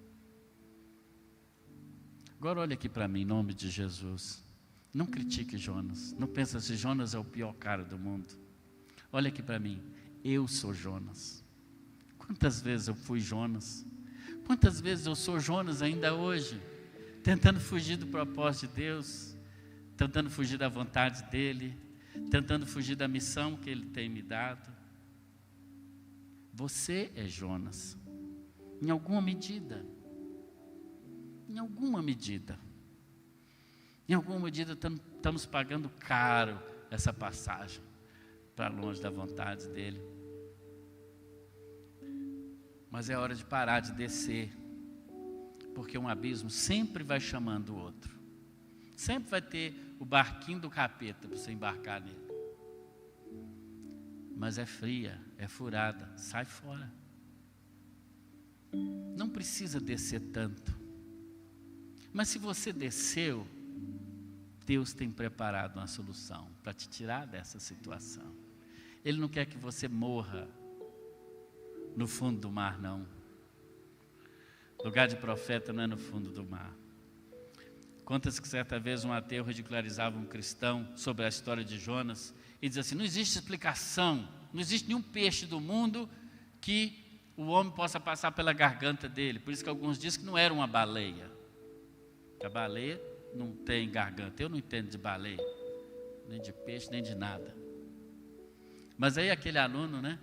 Agora olha aqui para mim, em nome de Jesus. Não critique Jonas. Não pensa se Jonas é o pior cara do mundo. Olha aqui para mim. Eu sou Jonas. Quantas vezes eu fui Jonas? Quantas vezes eu sou Jonas ainda hoje? Tentando fugir do propósito de Deus. Tentando fugir da vontade dEle. Tentando fugir da missão que Ele tem me dado. Você é Jonas. Em alguma medida. Em alguma medida. Em alguma medida estamos pagando caro essa passagem para longe da vontade dEle. Mas é hora de parar de descer, porque um abismo sempre vai chamando o outro. Sempre vai ter o barquinho do capeta para você embarcar nele. Mas é fria, é furada, sai fora. Não precisa descer tanto. Mas se você desceu, Deus tem preparado uma solução para te tirar dessa situação. Ele não quer que você morra no fundo do mar, não. Lugar de profeta não é no fundo do mar. Conta-se que certa vez um ateu ridicularizava um cristão sobre a história de Jonas e diz assim: não existe explicação, não existe nenhum peixe do mundo que o homem possa passar pela garganta dele. Por isso que alguns dizem que não era uma baleia. A baleia não tem garganta. Eu não entendo de baleia, nem de peixe, nem de nada. Mas aí aquele aluno, né?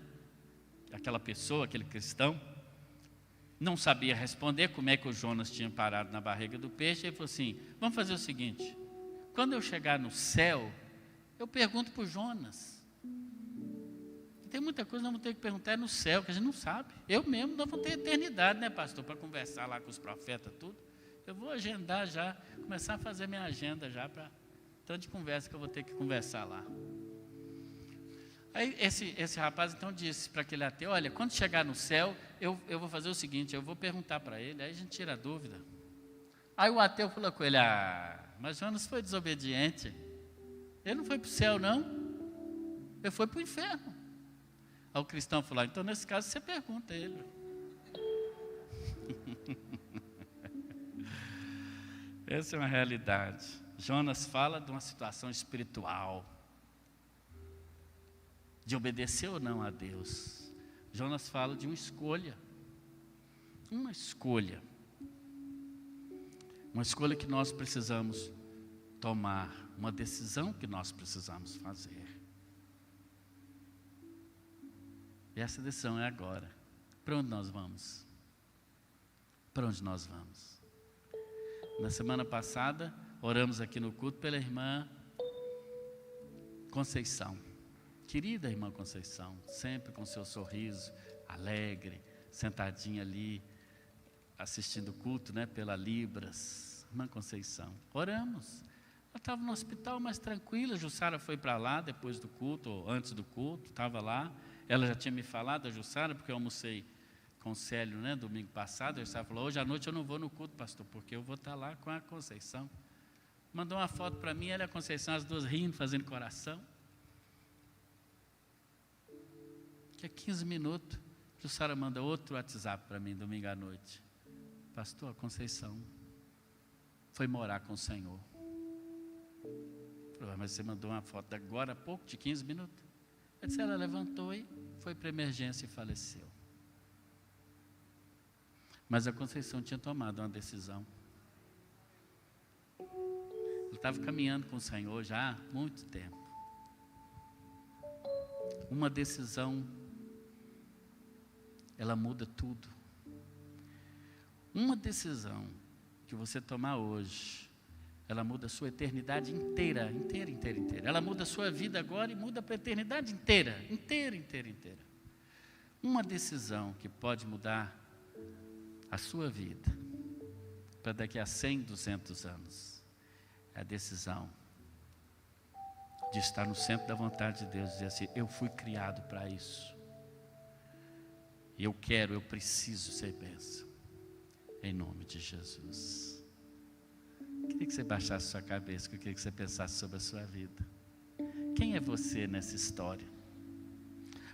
Aquela pessoa, aquele cristão, não sabia responder como é que o Jonas tinha parado na barriga do peixe. Ele falou assim: vamos fazer o seguinte, quando eu chegar no céu, eu pergunto para o Jonas. Tem muita coisa que nós vamos ter que perguntar no céu, que a gente não sabe. Eu mesmo, nós vamos ter eternidade, né, pastor, para conversar lá com os profetas, tudo. Eu vou agendar já, começar a fazer minha agenda já, para tanto de conversa que eu vou ter que conversar lá. Aí esse rapaz então disse para aquele ateu: olha, quando chegar no céu, eu vou fazer o seguinte, eu vou perguntar para ele, aí a gente tira a dúvida. Aí o ateu falou com ele: mas Jonas foi desobediente. Ele não foi para o céu, não. Ele foi para o inferno. Aí o cristão falou: então nesse caso você pergunta a ele. Essa é uma realidade. Jonas fala de uma situação espiritual, de obedecer ou não a Deus. Jonas fala de uma escolha. Uma escolha. Uma escolha que nós precisamos tomar. Uma decisão que nós precisamos fazer. E essa decisão é agora. Para onde nós vamos? Para onde nós vamos? Na semana passada, oramos aqui no culto pela irmã Conceição. Querida irmã Conceição, sempre com seu sorriso alegre, sentadinha ali, assistindo o culto, né, pela Libras. Irmã Conceição, oramos. Ela estava no hospital mais tranquila. Jussara foi para lá depois do culto, ou antes do culto, estava lá. Ela já tinha me falado, a Jussara, porque eu almocei com o Célio, né, domingo passado. A Jussara falou: hoje à noite eu não vou no culto, pastor, porque eu vou estar lá com a Conceição. Mandou uma foto para mim, ela e a Conceição, as duas rindo, fazendo coração. Que a 15 minutos, Jussara manda outro WhatsApp para mim, domingo à noite. Pastor, a Conceição foi morar com o Senhor. Falei: mas você mandou uma foto agora há pouco, de 15 minutos? Eu disse: ela levantou e foi para a emergência e faleceu. Mas a Conceição tinha tomado uma decisão. Ela estava caminhando com o Senhor já há muito tempo. Uma decisão, ela muda tudo. Uma decisão que você tomar hoje, ela muda a sua eternidade inteira, inteira, inteira, inteira. Ela muda a sua vida agora e muda para a eternidade inteira, inteira, inteira, inteira. Uma decisão que pode mudar a sua vida para daqui a 100, 200 anos. É a decisão de estar no centro da vontade de Deus, dizer assim: eu fui criado para isso. Eu quero, eu preciso ser bênção. Em nome de Jesus. Queria que você baixasse sua cabeça, que eu queria que você pensasse sobre a sua vida. Quem é você nessa história?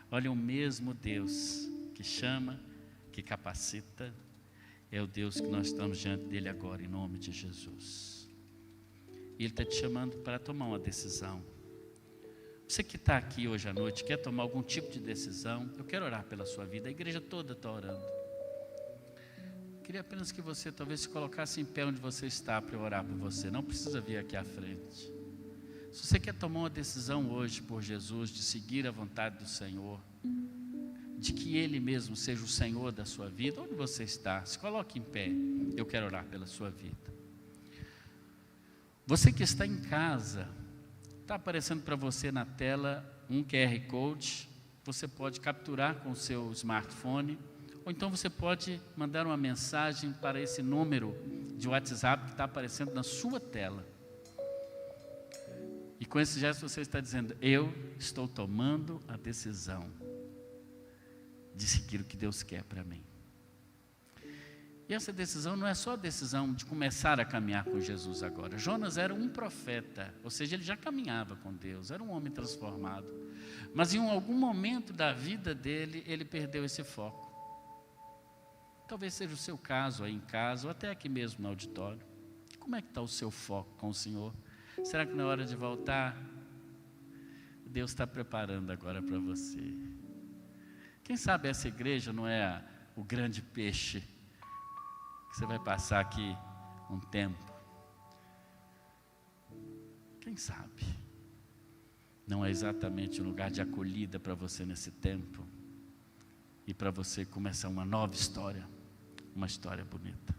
Olha, o mesmo Deus que chama, que capacita, é o Deus que nós estamos diante dele agora, em nome de Jesus. E Ele está te chamando para tomar uma decisão. Você que está aqui hoje à noite, quer tomar algum tipo de decisão, eu quero orar pela sua vida. A igreja toda está orando. Queria apenas que você talvez se colocasse em pé onde você está para eu orar por você. Não precisa vir aqui à frente. Se você quer tomar uma decisão hoje por Jesus, de seguir a vontade do Senhor, de que Ele mesmo seja o Senhor da sua vida, onde você está, se coloque em pé. Eu quero orar pela sua vida. Você que está em casa, está aparecendo para você na tela um QR Code. Você pode capturar com o seu smartphone, ou então você pode mandar uma mensagem para esse número de WhatsApp que está aparecendo na sua tela. E com esse gesto você está dizendo: eu estou tomando a decisão de seguir o que Deus quer para mim. E essa decisão não é só a decisão de começar a caminhar com Jesus agora. Jonas era um profeta, ou seja, ele já caminhava com Deus, era um homem transformado. Mas em algum momento da vida dele, ele perdeu esse foco. Talvez seja o seu caso aí em casa, ou até aqui mesmo no auditório. Como é que está o seu foco com o Senhor? Será que na hora de voltar, Deus está preparando agora para você? Quem sabe essa igreja não é o grande peixe, que você vai passar aqui um tempo. Quem sabe não é exatamente um lugar de acolhida para você nesse tempo, e para você começar uma nova história, uma história bonita.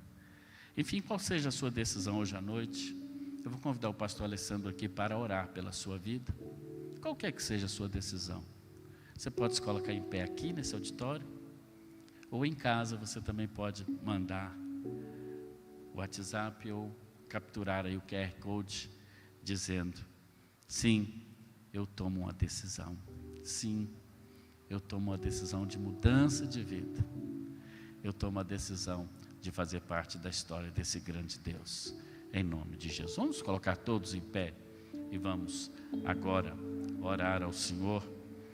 Enfim, qual seja a sua decisão hoje à noite, eu vou convidar o pastor Alessandro aqui para orar pela sua vida. Qualquer que seja a sua decisão, você pode se colocar em pé aqui nesse auditório, ou em casa você também pode mandar o WhatsApp ou capturar aí o QR Code dizendo: sim, eu tomo uma decisão. Sim, eu tomo uma decisão de mudança de vida. Eu tomo a decisão de fazer parte da história desse grande Deus. Em nome de Jesus. Vamos colocar todos em pé e vamos agora orar ao Senhor.